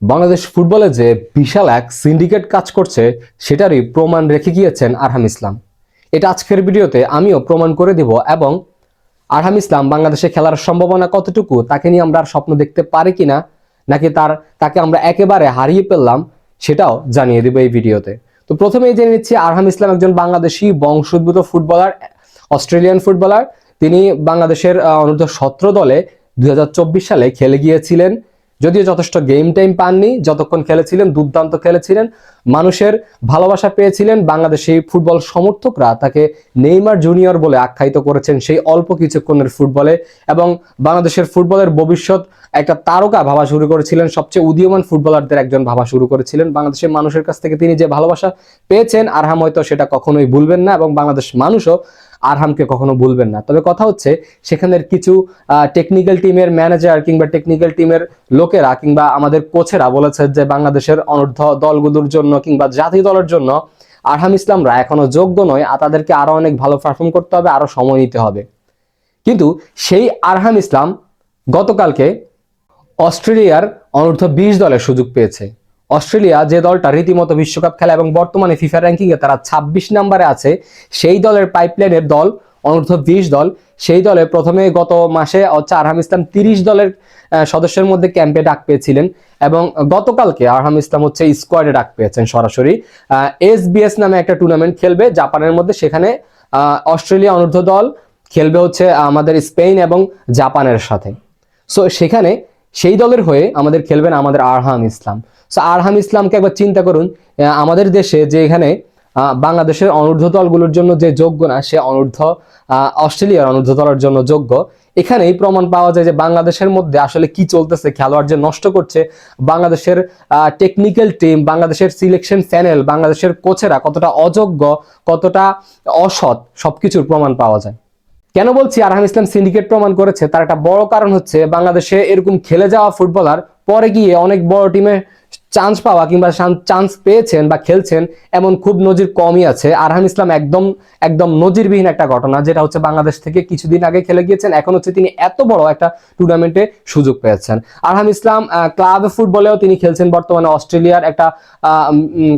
বাংলাদেশ ফুটবলে যে বিশাল এক সিন্ডিকেট কাজ করছে সেটারই প্রমাণ রেখে গিয়েছেন আরহাম ইসলাম। এটা আজকের ভিডিওতে আমিও প্রমাণ করে দিব এবং আরহাম ইসলাম বাংলাদেশে খেলার সম্ভাবনা কতটুকু, তাকে নিয়ে আমরা আর স্বপ্ন দেখতে পারি কিনা, নাকি তাকে আমরা একেবারে হারিয়ে ফেললাম, সেটাও জানিয়ে দিব এই ভিডিওতে। তো প্রথমেই জেনে নিচ্ছি, আরহাম ইসলাম একজন বাংলাদেশি বংশোদ্ভূত ফুটবলার, অস্ট্রেলিয়ান ফুটবলার। তিনি বাংলাদেশের অনূর্ধ্ব-17 দলে 2024 সালে খেলে গিয়েছিলেন। যদিও যথেষ্ট গেম টাইম পাননি, যতক্ষণ খেলেছিলেন দুর্দান্ত খেলেছিলেন, মানুষের ভালোবাসা পেয়েছিলেন। বাংলাদেশি ফুটবল সমর্থকরা তাকে নেইমার জুনিয়র বলে আখ্যায়িত করেছেন সেই অল্প কিছুক্ষণের ফুটবলে, এবং বাংলাদেশের ফুটবলের ভবিষ্যৎ একটা তারকা ভাবা শুরু করেছিলেন, সবচেয়ে উদীয়মান ফুটবলারদের একজন ভাবা শুরু করেছিলেন। বাংলাদেশের মানুষের কাছ থেকে তিনি যে ভালোবাসা পেয়েছেন, আরহাম হয়তো সেটা কখনোই ভুলবেন না, এবং বাংলাদেশ মানুষও আরহামকে কখনো ভুলবেন না। তবে কথা হচ্ছে, সেখানের কিছু টেকনিক্যাল টিমের ম্যানেজার কিংবা টেকনিক্যাল টিমের লোকেরা কিংবা আমাদের কোচেরা বলেছে যে বাংলাদেশের অনূর্ধ্ব দলগুলোর জন্য কিংবা জাতীয় দলের জন্য আরহাম ইসলামরা এখনো যোগ্য নয়, তাদেরকে আরো অনেক ভালো পারফর্ম করতে হবে, আরো সময় নিতে হবে। কিন্তু সেই আরহাম ইসলাম গতকালকে অস্ট্রেলিয়ার অনূর্ধ্ব-20 দলের সুযোগ পেয়েছে। অস্ট্রেলিয়া যে দলটা রীতিমতো বিশ্বকাপ খেলা এবং বর্তমানে ফিফা র্যাঙ্কিংয়ে তারা 26 নম্বরে আছে, সেই দলের পাইপলাইনের দল অনূর্ধ্ব-20 দল। সেই দলে প্রথমে গত মাসে আরহাম ইসলাম 30 দলের সদস্যের মধ্যে ক্যাম্পে ডাক পেয়েছিলেন, এবং গতকালকে আরহাম ইসলাম স্কোয়াডে ডাক পেয়েছেন সরাসরি। এসবিএস নামে একটা টুর্নামেন্ট খেলবে জাপানের মধ্যে, সেখানে অস্ট্রেলিয়া অনূর্ধ্ব দল খেলবে আমাদের স্পেন এবং জাপানের সাথে। সো সেখানে সেই দলের হয়ে আমাদের খেলবেন আমাদের আরহাম ইসলাম। সো আরহাম ইসলামকে একবার চিন্তা করুন, আমাদের দেশে যে এখানে বাংলাদেশের অনূর্ধ্ব দলগুলোর জন্য যে যোগ্য না, সে অস্ট্রেলিয়ার অনূর্ধ্ব দলের জন্য যোগ্য। এখানেই প্রমাণ পাওয়া যায় যে বাংলাদেশের মধ্যে আসলে কি চলতেছে, খেলোয়াড় যে নষ্ট করছে, বাংলাদেশের টেকনিক্যাল টিম, বাংলাদেশের সিলেকশন প্যানেল, বাংলাদেশের কোচেরা কতটা অযোগ্য, কতটা অসৎ, সবকিছুর প্রমাণ পাওয়া যায়। কেন বলছি আরহাম ইসলাম সিন্ডিকেট প্রমাণ করেছে, তার একটা বড় কারণ হচ্ছে বাংলাদেশে এরকম খেলে যাওয়া ফুটবলার পরে গিয়ে অনেক বড় টিমে চান্স পাওয়া কিংবা চান্স পেয়েছেন বা খেলছেন, এমন খুব নজির কমই আছে। আরহাম ইসলাম একদম একদম নজিরবিহীন একটা ঘটনা, যেটা হচ্ছে বাংলাদেশ থেকে কিছুদিন আগে খেলে গিয়েছেন, এখন তিনি এত বড় একটা টুর্নামেন্টে সুযোগ পেয়েছেন। আরহাম ইসলাম ক্লাব ফুটবলেও তিনি খেলছেন, বর্তমানে অস্ট্রেলিয়ার একটা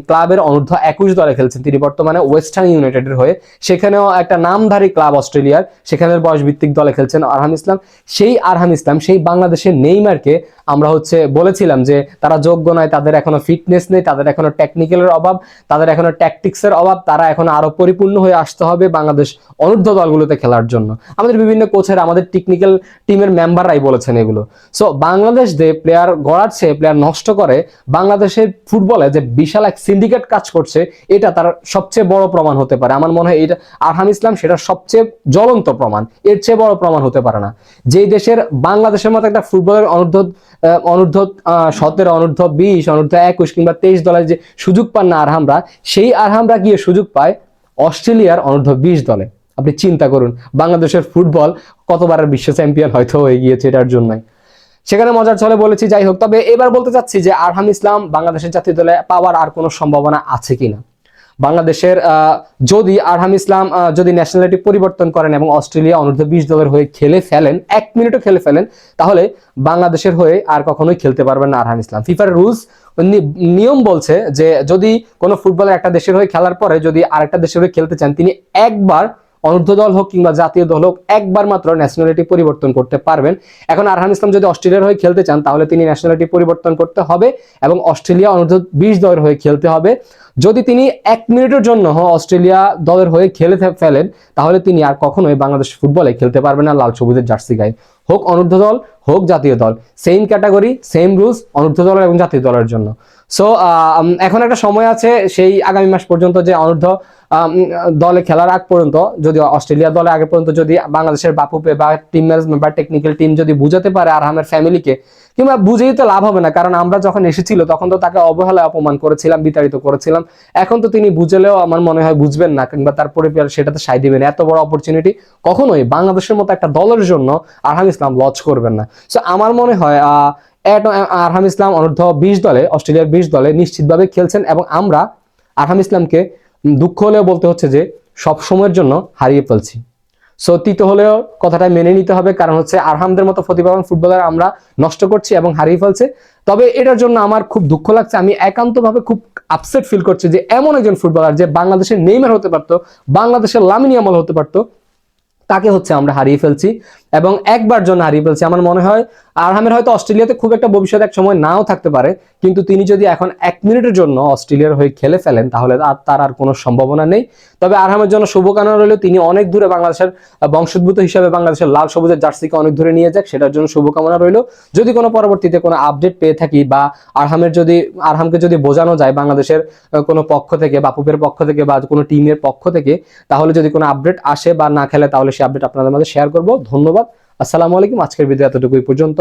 ক্লাবের অনূর্ধ্ব-21 দলে খেলছেন তিনি বর্তমানে ওয়েস্টার্ন ইউনাইটেডের হয়ে, সেখানেও একটা নামধারী ক্লাব অস্ট্রেলিয়ার, সেখানের বয়সভিত্তিক দলে খেলছেন আরহাম ইসলাম। সেই আরহাম ইসলাম, সেই বাংলাদেশের নেইমারকে আমরা বলেছিলাম যে তারা যোগ্য নয়, তাদের এখনো ফিটনেস নেই, তাদের এখনো টেকনিক্যালের অভাব, তাদের এখনো ট্যাকটিক্সের অভাব, তারা এখন আরো পরিপূর্ণ হয়ে আসতে হবে বাংলাদেশ অনূর্ধ্ব দলগুলোতে খেলার জন্য। আমাদের বিভিন্ন কোচের, আমাদের টেকনিক্যাল টিমের মেম্বাররাই বলেছেন এগুলো। সো বাংলাদেশ যে প্লেয়ার গড়াচ্ছে, প্লেয়ার নষ্ট করে, বাংলাদেশের ফুটবলে যে বিশাল এক সিন্ডিকেট কাজ করছে, এটা তার সবচেয়ে বড় প্রমাণ হতে পারে। আমার মনে হয় এটা আরহাম ইসলাম সেটার সবচেয়ে জ্বলন্ত প্রমাণ, এর চেয়ে বড় প্রমাণ হতে পারে না। যেই দেশের বাংলাদেশের মতো একটা ফুটবলের অনূর্ধ্ব-17, অনূর্ধ্ব-20, অনূর্ধ্ব-21 কিংবা 23 দলের যে সুযোগ পান না আরহামরা, সেই আরহামরা গিয়ে সুযোগ পায় অস্ট্রেলিয়ার অনূর্ধ্ব-20 দলে। আপনি চিন্তা করুন, বাংলাদেশের ফুটবল কতবারের বিশ্ব চ্যাম্পিয়ন হয়তো হয়ে গিয়েছে এটার জন্যই। সেখানে মজার ছলে বলেছি, যাই হোক। তবে এবার বলতে চাচ্ছি যে আরহাম ইসলাম বাংলাদেশের জাতীয় দলে পাওয়ার আর কোনো সম্ভাবনা আছে কিনা। বাংলাদেশের যদি আরহাম ইসলাম যদি ন্যাশনালিটি পরিবর্তন করেন এবং অস্ট্রেলিয়া অনূর্ধ্ব-20 দলের হয়ে খেলে ফেলেন, 1 মিনিটও খেলে ফেলেন, তাহলে বাংলাদেশের হয়ে আর কখনোই খেলতে পারবেন না আরহাম ইসলাম। ফিফার রুলস নিয়ম বলছে যে যদি কোনো ফুটবলার একটা দেশের হয়ে খেলার পরে যদি আরেকটা দেশের হয়ে খেলতে চান, তিনি একবার অনূর্ধ্ব দল হোক কিংবা জাতীয় দল হোক, একবার মাত্র ন্যাশনালিটি পরিবর্তন করতে পারবেন। এখন আরহাম ইসলাম যদি অস্ট্রেলিয়ার হয়ে খেলতে চান, তাহলে তিনি ন্যাশনালিটি পরিবর্তন করতে হবে এবং অস্ট্রেলিয়া অনূর্ধ্ব-20 দলের হয়ে খেলতে হবে। যদি তিনি 1 মিনিটের জন্য অস্ট্রেলিয়া দলের হয়ে খেলে ফেলেন, তাহলে তিনি আর কখনোই বাংলাদেশ ফুটবলে খেলতে পারবেন না লাল সবুজের জার্সি গায়ে, হোক অনূর্ধ্ব দল হোক জাতীয় দল। সেম ক্যাটাগরি, সেম রুলস অনূর্ধ্ব দলের এবং জাতীয় দলের জন্য। সো এখন একটা সময় আছে, সেই আগামী মাস পর্যন্ত, যে অনূর্ধ্ব দলে খেলার আগ পর্যন্ত, যদি অস্ট্রেলিয়া দলে আগে পর্যন্ত যদি বাংলাদেশের বাপুপে বা টিম ম্যানেজমেন্ট বা টেকনিক্যাল টিম যদি বুঝাতে পারে আরহামের ফ্যামিলিকে, কিংবা বুঝেই তো লাভ হবে না, কারণ আমরা যখন এসেছিল তখন তো তাকে অবহেলায় অপমান করেছিলাম, বিতাড়িত করেছিলাম। এখন তো তিনি বুঝলেও আমার মনে হয় বুঝবেন না, কিংবা তার পরিবার সেটাতে সায় দিবেন। এত বড় অপরচুনিটি কখনোই বাংলাদেশের মতো একটা দলের জন্য আরহাম ইসলাম লজ করবেন না। সো আমার মনে হয় আরহাম ইসলাম অনূর্ধ্ব-20 দলে, অস্ট্রেলিয়ার 20 দলে নিশ্চিতভাবে খেলছেন, এবং আমরা আরহাম ইসলামকে দুঃখ হলেও বলতে হচ্ছে যে সব সময়ের জন্য হারিয়ে ফেলছি। সো তিতো হলেও কথাটা মেনে নিতে হবে, কারণ হচ্ছে আরহামদের মতো প্রতিভাবান ফুটবলার আমরা নষ্ট করছি এবং হারিয়ে ফেলছে। তবে এটার জন্য আমার খুব দুঃখ লাগছে, আমি একান্তভাবে খুব আপসেট ফিল করছি যে এমন একজন ফুটবলার যে বাংলাদেশের নেইমার হতে পারতো, বাংলাদেশের লামিন ইয়ামাল হতে পারতো, তাকে হচ্ছে আমরা হারিয়ে ফেলছি এবং একবার জন্য হারিয়ে ফেলছি। আমার মনে হয় আরহামের হয়তো অস্ট্রেলিয়াতে খুব একটা ভবিষ্যৎ এক সময় নাও থাকতে পারে, কিন্তু তিনি যদি এখন 1 মিনিটের জন্য অস্ট্রেলিয়ার হয়ে খেলে ফেলেন তাহলে তার আর কোনো সম্ভাবনা নেই। তবে আরহামের জন্য শুভকামনা রইল, তিনি অনেক দূরে বাংলাদেশের বংশোদ্ভূত হিসেবে বাংলাদেশের লাল সবুজের জার্সিকে অনেক দূরে নিয়ে যাক, সেটার জন্য শুভকামনা রইল। যদি কোনো পরবর্তীতে কোনো আপডেট পেয়ে থাকি বা আরহামকে যদি বোঝানো যায় বাংলাদেশের কোনো পক্ষ থেকে, বাপুপের পক্ষ থেকে বা কোনো টিমের পক্ষ থেকে, তাহলে যদি কোনো আপডেট আসে বা না খেলে তাহলে সেই আপডেট আপনাদের মাঝে শেয়ার করব। ধন্যবাদ, আসসালামু আলাইকুম। আজকের ভিডিও এতটুকুই পর্যন্ত।